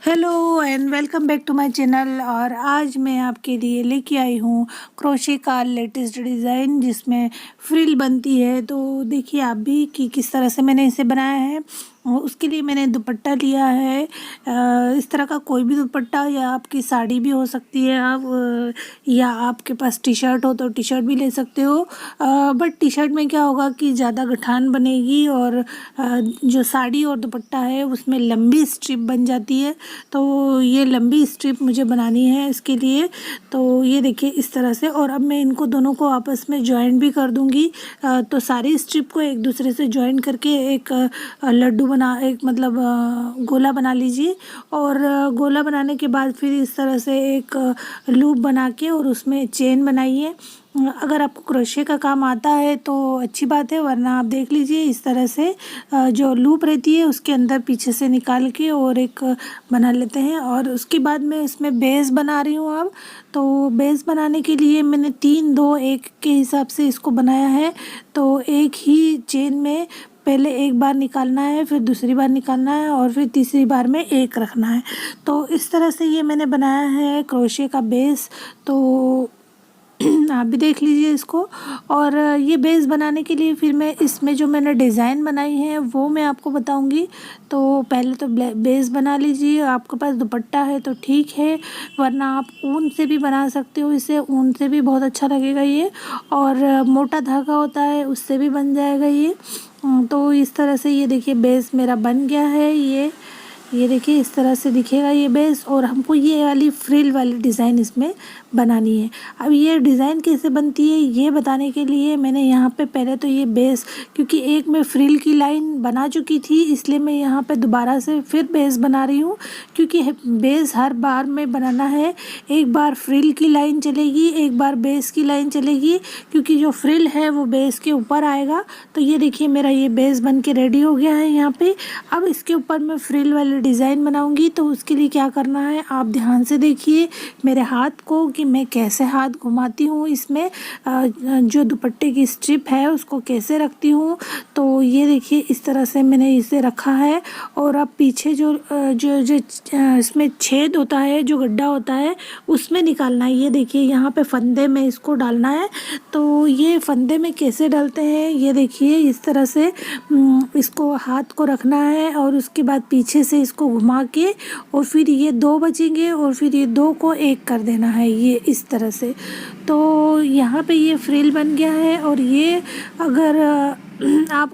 Hello and welcome back to my channel. और आज मैं आपके लिए लेके आई हूँ क्रोशे का लेटेस्ट डिज़ाइन जिसमें फ्रिल बनती है। तो देखिए आप भी कि किस तरह से मैंने इसे बनाया है। और उसके लिए मैंने दुपट्टा लिया है। इस तरह का कोई भी दुपट्टा या आपकी साड़ी भी हो सकती है आप या आपके पास टी शर्ट हो तो टी शर्ट भी ले सकते हो। बट टी शर्ट में क्या होगा कि ज़्यादा गठान बनेगी और जो साड़ी और दुपट्टा है उसमें लंबी स्ट्रिप बन जाती है। तो ये लंबी स्ट्रिप मुझे बनानी है इसके लिए। तो ये देखिए इस तरह से, और अब मैं इनको दोनों को आपस में जॉइन भी कर दूंगी। तो सारी स्ट्रिप को एक दूसरे से जॉइन करके एक लड्डू बना, एक मतलब गोला बना लीजिए। और गोला बनाने के बाद फिर इस तरह से एक लूप बना के और उसमें चेन बनाइए। अगर आपको क्रोशे का काम आता है तो अच्छी बात है, वरना आप देख लीजिए इस तरह से जो लूप रहती है उसके अंदर पीछे से निकाल के और एक बना लेते हैं। और उसके बाद मैं इसमें बेस बना रही हूँ अब। तो बेस बनाने के लिए मैंने 3 2 1 के हिसाब से इसको बनाया है। तो एक ही चेन में पहले एक बार निकालना है, फिर दूसरी बार निकालना है और फिर तीसरी बार में एक रखना है। तो इस तरह से ये मैंने बनाया है क्रोशे का बेस। तो आप भी देख लीजिए इसको। और ये बेस बनाने के लिए फिर मैं इसमें जो मैंने डिज़ाइन बनाई है वो मैं आपको बताऊंगी। तो पहले तो बेस बना लीजिए। आपके पास दुपट्टा है तो ठीक है, वरना आप ऊन से भी बना सकते हो इसे। ऊन से भी बहुत अच्छा लगेगा ये। और मोटा धागा होता है उससे भी बन जाएगा ये। तो इस तरह से ये देखिए बेस मेरा बन गया है। ये देखिए इस तरह से दिखेगा ये बेस। और हमको ये वाली फ्रिल वाली डिज़ाइन इसमें बनानी है। अब ये डिज़ाइन कैसे बनती है ये बताने के लिए मैंने यहाँ पे पहले तो ये बेस, क्योंकि एक मैं फ्रिल की लाइन बना चुकी थी इसलिए मैं यहाँ पे दोबारा से फिर बेस बना रही हूँ। क्योंकि बेस हर बार में बनाना है, एक बार फ्रिल की लाइन चलेगी, एक बार बेस की लाइन चलेगी, क्योंकि जो फ्रिल है वो बेस के ऊपर आएगा। तो ये देखिए मेरा ये बेस बन के रेडी हो गया है यहाँ पे। अब इसके ऊपर मैं फ्रिल वाली डिज़ाइन बनाऊंगी। तो उसके लिए क्या करना है आप ध्यान से देखिए मेरे हाथ को कि मैं कैसे हाथ घुमाती हूँ इसमें, जो दुपट्टे की स्ट्रिप है उसको कैसे रखती हूँ। तो ये देखिए इस तरह से मैंने इसे रखा है। और अब पीछे जो जो जो इसमें छेद होता है, जो गड्ढा होता है उसमें निकालना है। ये देखिए यहाँ पे फंदे में इसको डालना है। तो ये फंदे में कैसे डालते हैं ये देखिए इस तरह से इसको हाथ को रखना है और उसके बाद पीछे से इसको घुमा के और फिर ये 2 बचेंगे और फिर ये 2 को 1 कर देना है ये इस तरह से। तो यहाँ पे ये फ्रिल बन गया है। और ये अगर आप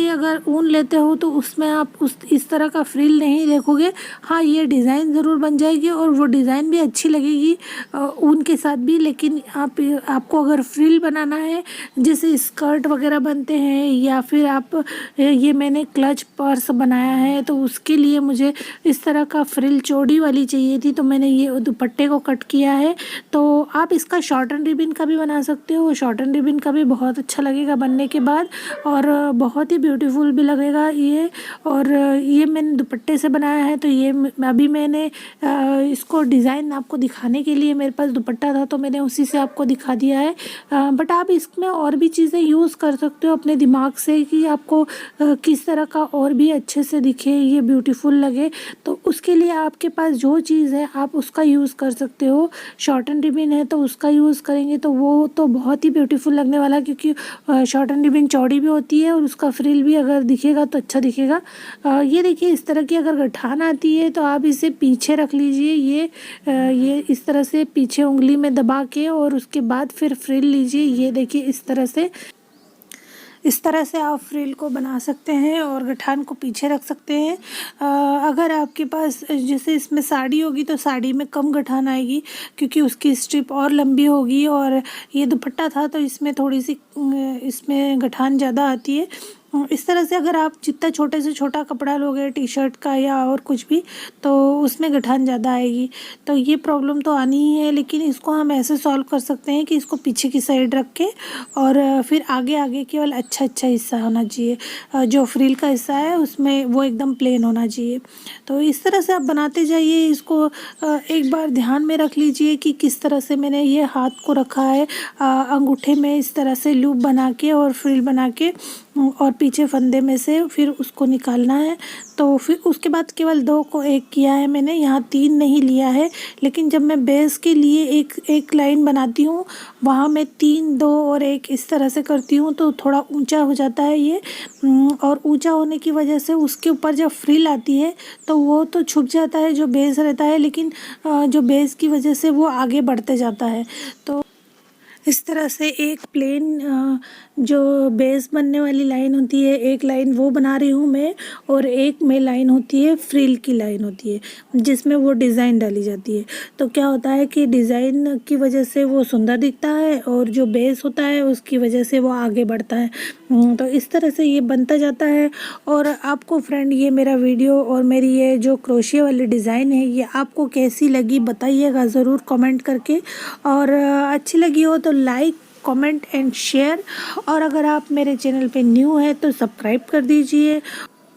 अगर ऊन लेते हो तो उसमें आप इस तरह का फ्रिल नहीं देखोगे। हाँ ये डिज़ाइन ज़रूर बन जाएगी और वो डिज़ाइन भी अच्छी लगेगी ऊन के साथ भी। लेकिन आपको अगर फ्रिल बनाना है जैसे स्कर्ट वगैरह बनते हैं, या फिर आप ये मैंने क्लच पर्स बनाया है तो उसके लिए मुझे इस तरह का फ्रिल चौड़ी वाली चाहिए थी। तो मैंने ये दुपट्टे को कट किया है। तो आप इसका शॉर्टन रिबिन का भी बना सकते हो। शॉर्टन रिबिन का भी बहुत अच्छा लगेगा बनने के बाद और बहुत ही ब्यूटीफुल भी लगेगा ये। और ये मैंने दुपट्टे से बनाया है। तो ये अभी मैंने इसको डिज़ाइन आपको दिखाने के लिए, मेरे पास दुपट्टा था तो मैंने उसी से आपको दिखा दिया है। बट आप इसमें और भी चीज़ें यूज़ कर सकते हो अपने दिमाग से कि आपको किस तरह का और भी अच्छे से दिखे, ये ब्यूटीफुल लगे। तो उसके लिए आपके पास जो चीज़ है आप उसका यूज़ कर सकते हो। शॉर्टन रिबिन है तो उसका यूज़ करेंगे तो वो तो बहुत ही ब्यूटीफुल लगने वाला, क्योंकि शॉर्टन रिबिन चौड़ी भी होती है और उसका फ्रिल भी अगर दिखेगा तो अच्छा दिखेगा। ये देखिए इस तरह की अगर गठान आती है तो आप इसे पीछे रख लीजिए। ये इस तरह से पीछे उंगली में दबा के और उसके बाद फिर फ्रिल लीजिए। ये देखिए इस तरह से आप फ्रिल को बना सकते हैं और गठान को पीछे रख सकते हैं। अगर आपके पास जैसे इसमें साड़ी होगी तो साड़ी में कम गठान आएगी क्योंकि उसकी स्ट्रिप और लंबी होगी। और ये दुपट्टा था तो इसमें थोड़ी सी इसमें गठान ज़्यादा आती है। इस तरह से अगर आप जितना छोटे से छोटा कपड़ा लोगे टी शर्ट का या और कुछ भी तो उसमें गठान ज़्यादा आएगी। तो ये प्रॉब्लम तो आनी ही है, लेकिन इसको हम ऐसे सॉल्व कर सकते हैं कि इसको पीछे की साइड रख के और फिर आगे केवल अच्छा हिस्सा होना चाहिए। जो फ्रिल का हिस्सा है उसमें वो एकदम प्लेन होना चाहिए। तो इस तरह से आप बनाते जाइए इसको। एक बार ध्यान में रख लीजिए कि किस तरह से मैंने ये हाथ को रखा है। अंगूठे में इस तरह से लूप बना के और फ्रिल बना के और पीछे फंदे में से फिर उसको निकालना है। तो फिर उसके बाद केवल 2 को एक किया है मैंने, यहाँ 3 नहीं लिया है। लेकिन जब मैं बेस के लिए एक लाइन बनाती हूँ वहाँ मैं 3, 2 और 1 इस तरह से करती हूँ, तो थोड़ा ऊंचा हो जाता है ये। और ऊंचा होने की वजह से उसके ऊपर जब फ्रिल आती है तो वो तो छुप जाता है जो बेस रहता है, लेकिन जो बेस की वजह से वो आगे बढ़ते जाता है। तो इस तरह से एक प्लेन जो बेस बनने वाली लाइन होती है, एक लाइन वो बना रही हूँ मैं, और एक में लाइन होती है फ्रिल की लाइन होती है जिसमें वो डिज़ाइन डाली जाती है। तो क्या होता है कि डिज़ाइन की वजह से वो सुंदर दिखता है और जो बेस होता है उसकी वजह से वो आगे बढ़ता है। तो इस तरह से ये बनता जाता है। और आपको फ्रेंड ये मेरा वीडियो और मेरी ये जो क्रोशिया वाली डिज़ाइन है ये आपको कैसी लगी बताइएगा ज़रूर कमेंट करके। और अच्छी लगी हो तो लाइक, कमेंट एंड शेयर। और अगर आप मेरे चैनल पे न्यू है तो सब्सक्राइब कर दीजिए,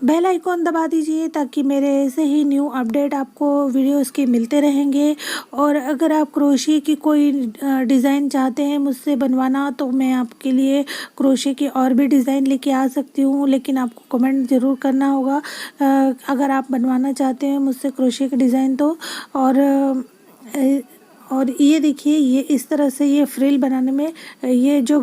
बेल आइकॉन दबा दीजिए ताकि मेरे ऐसे ही न्यू अपडेट आपको वीडियोस के मिलते रहेंगे। और अगर आप क्रोशिया की कोई डिज़ाइन चाहते हैं मुझसे बनवाना तो मैं आपके लिए क्रोशिया की और भी डिज़ाइन लेके आ सकती हूँ, लेकिन आपको कमेंट ज़रूर करना होगा अगर आप बनवाना चाहते हैं मुझसे क्रोशिया की डिज़ाइन तो। और ये देखिए ये इस तरह से ये फ्रिल बनाने में ये जो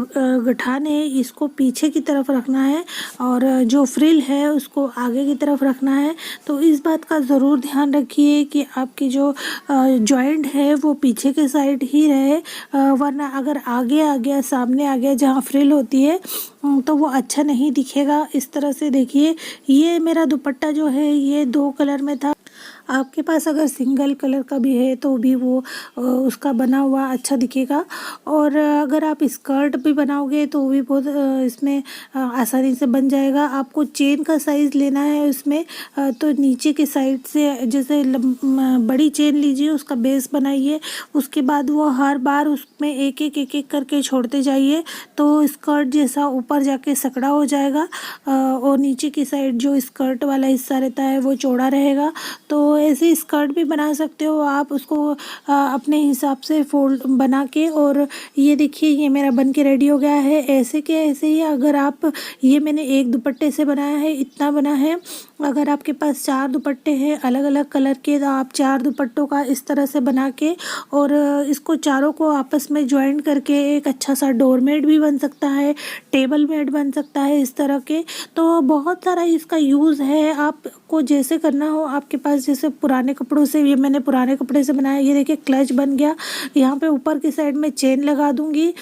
गठान है इसको पीछे की तरफ रखना है और जो फ्रिल है उसको आगे की तरफ रखना है। तो इस बात का ज़रूर ध्यान रखिए कि आपकी जो जॉइंट है वो पीछे के साइड ही रहे, वरना अगर आगे आ गया, सामने आ गया जहाँ फ्रिल होती है तो वो अच्छा नहीं दिखेगा। इस तरह से देखिए ये मेरा दुपट्टा जो है ये 2 कलर में था। आपके पास अगर सिंगल कलर का भी है तो भी वो उसका बना हुआ अच्छा दिखेगा। और अगर आप स्कर्ट भी बनाओगे तो भी बहुत इसमें आसानी से बन जाएगा। आपको चेन का साइज़ लेना है उसमें, तो नीचे के साइड से जैसे बड़ी चेन लीजिए, उसका बेस बनाइए, उसके बाद वो हर बार उसमें एक एक करके छोड़ते जाइए तो स्कर्ट जैसा ऊपर जाके सकड़ा हो जाएगा और नीचे की साइड जो स्कर्ट वाला हिस्सा रहता है वो चौड़ा रहेगा। तो ऐसे स्कर्ट भी बना सकते हो आप, उसको अपने हिसाब से फोल्ड बना के। और ये देखिए ये मेरा बन के रेडी हो गया है। ऐसे के ऐसे ही अगर आप, ये मैंने एक दुपट्टे से बनाया है, इतना बना है। अगर आपके पास 4 दुपट्टे हैं अलग अलग कलर के तो आप 4 दुपट्टों का इस तरह से बना के और इसको चारों को आपस में ज्वाइन करके एक अच्छा सा डोरमेट भी बन सकता है, टेबल मेट बन सकता है इस तरह के। तो बहुत सारा इसका यूज़ है, आपको जैसे करना हो। आपके पास जैसे पुराने कपड़ों से, ये मैंने पुराने कपड़े से बनाया, ये देखिए क्लच बन गया। यहाँ पे ऊपर की साइड में चेन लगा दूँगी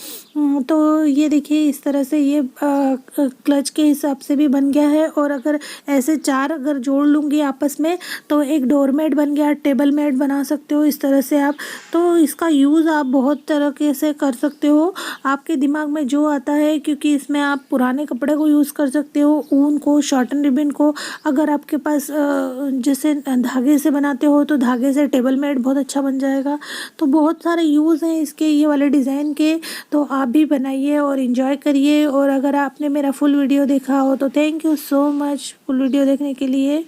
तो ये देखिए इस तरह से ये क्लच के हिसाब से भी बन गया है। और अगर ऐसे 4 अगर जोड़ लूँगी आपस में तो एक डोरमेट बन गया, टेबल मेट बना सकते हो इस तरह से आप। तो इसका यूज़ आप बहुत तरीके से कर सकते हो, आपके दिमाग में जो आता है, क्योंकि इसमें आप पुराने कपड़े को यूज़ कर सकते हो, ऊन को, शॉर्टन रिबन को। अगर आपके पास जैसे धागे से बनाते हो तो धागे से टेबल मेट बहुत अच्छा बन जाएगा। तो बहुत सारे यूज़ हैं इसके, ये वाले डिज़ाइन के। तो आप भी बनाइए और इन्जॉय करिए। और अगर आपने मेरा फुल वीडियो देखा हो तो thank you so much full video देखने के लिए।